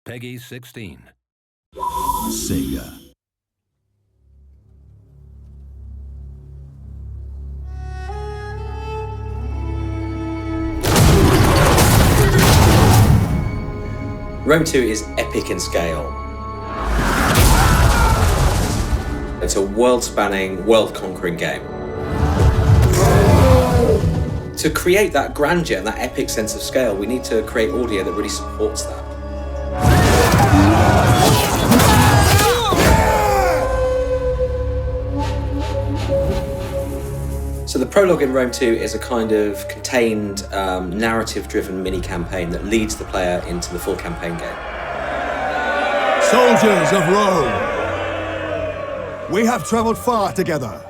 PEGI 16. SEGA. Rome 2 is epic in scale. It's a world-spanning, world-conquering game. To create that grandeur and that epic sense of scale, we need to create audio that really supports that. So the prologue in Rome 2 is a kind of contained, narrative-driven mini-campaign that leads the player into the full campaign game. Soldiers of Rome, we have travelled far together,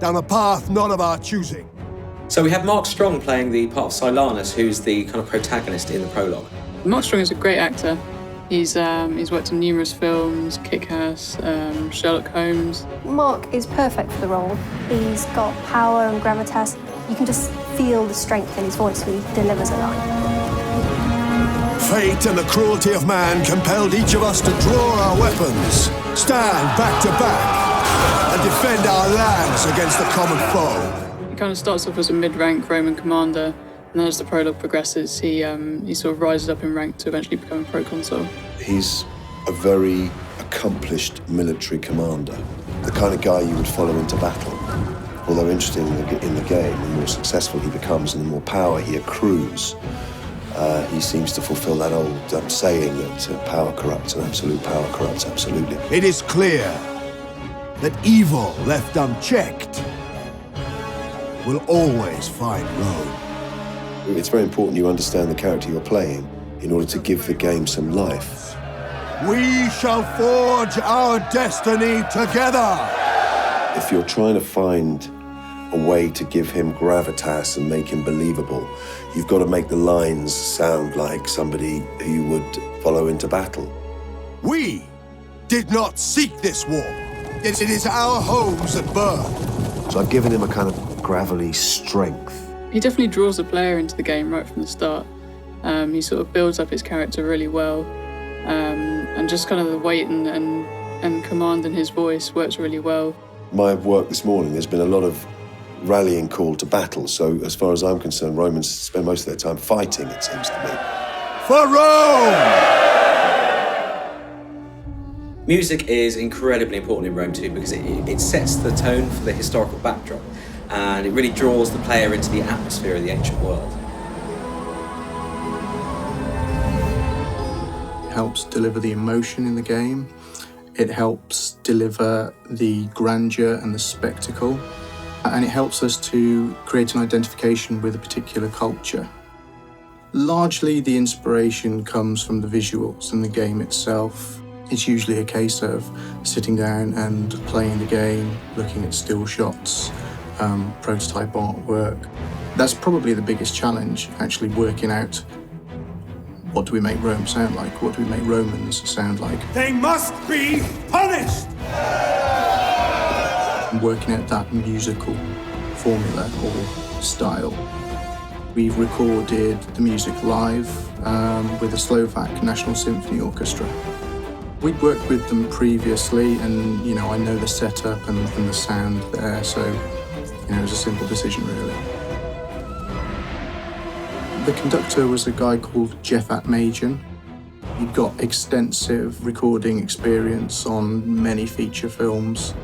down a path not of our choosing. So we have Mark Strong playing the part of Silanus, who's the kind of protagonist in the prologue. Mark Strong is a great actor. He's worked in numerous films, Kick-Ass, Sherlock Holmes. Mark is perfect for the role. He's got power and gravitas. You can just feel the strength in his voice when he delivers a line. Fate and the cruelty of man compelled each of us to draw our weapons, stand back to back, and defend our lands against the common foe. He kind of starts off as a mid-rank Roman commander, and then as the prologue progresses, he sort of rises up in rank to eventually become a proconsul. He's a very accomplished military commander, the kind of guy you would follow into battle. Although interesting in the game, the more successful he becomes and the more power he accrues, he seems to fulfill that old saying that power corrupts and absolute power corrupts absolutely. It is clear that evil left unchecked will always find Rome. It's very important you understand the character you're playing in order to give the game some life. We shall forge our destiny together! If you're trying to find a way to give him gravitas and make him believable, you've got to make the lines sound like somebody who you would follow into battle. We did not seek this war. It is our homes at birth. So I've given him a kind of gravelly strength. He definitely draws the player into the game right from the start. He sort of builds up his character really well, and just kind of the weight and command in his voice works really well. My work this morning, there's been a lot of rallying call to battle, so as far as I'm concerned, Romans spend most of their time fighting, it seems to me. For Rome! Music is incredibly important in Rome 2 because it sets the tone for the historical backdrop, and it really draws the player into the atmosphere of the ancient world. It helps deliver the emotion in the game. It helps deliver the grandeur and the spectacle. And it helps us to create an identification with a particular culture. Largely, the inspiration comes from the visuals and the game itself. It's usually a case of sitting down and playing the game, looking at still shots, prototype artwork. That's probably the biggest challenge, actually working out what do we make Rome sound like, what do we make Romans sound like. They must be punished! And working out that musical formula or style. We've recorded the music live with the Slovak National Symphony Orchestra. We'd worked with them previously, and I know the setup and the sound there, so it was a simple decision really. The conductor was a guy called Jeff Atmajan. He'd got extensive recording experience on many feature films.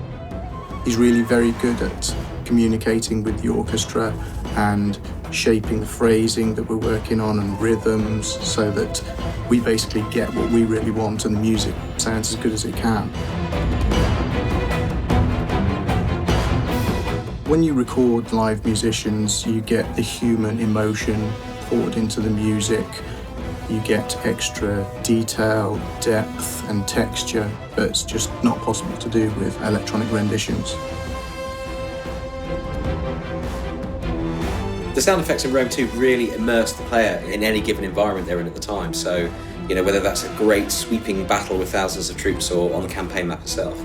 He's really very good at communicating with the orchestra and shaping the phrasing that we're working on and rhythms so that we basically get what we really want and the music sounds as good as it can. When you record live musicians, you get the human emotion poured into the music. You get extra detail, depth and texture that's just not possible to do with electronic renditions. The sound effects in Rome 2 really immerse the player in any given environment they're in at the time. So, whether that's a great sweeping battle with thousands of troops or on the campaign map itself.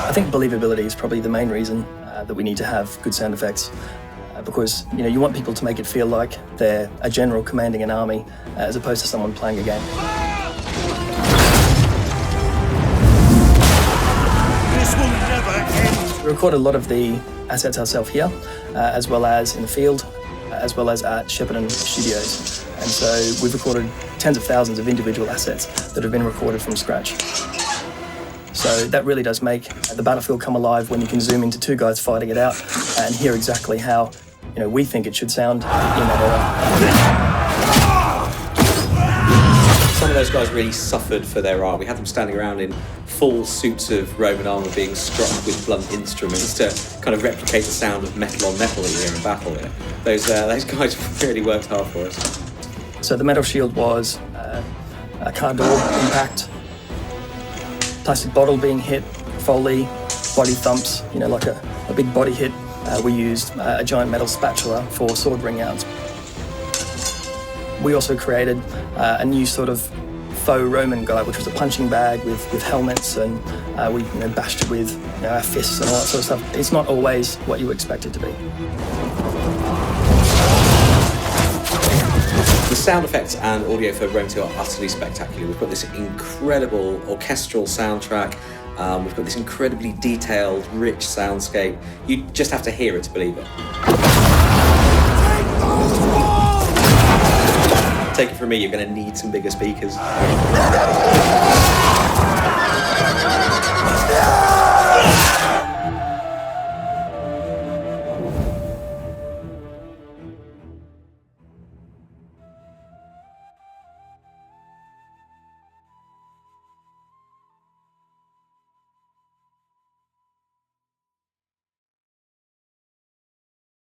I think believability is probably the main reason that we need to have good sound effects. because you want people to make it feel like they're a general commanding an army as opposed to someone playing a game. This will never end. We recorded a lot of the assets ourselves here, as well as in the field, as well as at Shepparton Studios. And so we've recorded tens of thousands of individual assets that have been recorded from scratch. So that really does make the battlefield come alive when you can zoom into two guys fighting it out and hear exactly how we think it should sound in that era. Some of those guys really suffered for their art. We had them standing around in full suits of Roman armour being struck with blunt instruments to kind of replicate the sound of metal on metal that you hear in battle. Those guys really worked hard for us. So the metal shield was a car door impact, plastic bottle being hit, foley, body thumps, like a big body hit. We used a giant metal spatula for sword ring outs. We also created a new sort of faux Roman guy, which was a punching bag with helmets, and we bashed it with our fists and all that sort of stuff. It's not always what you expect it to be. The sound effects and audio for Rome 2 are utterly spectacular. We've got this incredible orchestral soundtrack. We've got this incredibly detailed, rich soundscape. You just have to hear it to believe it. Take it from me, you're going to need some bigger speakers.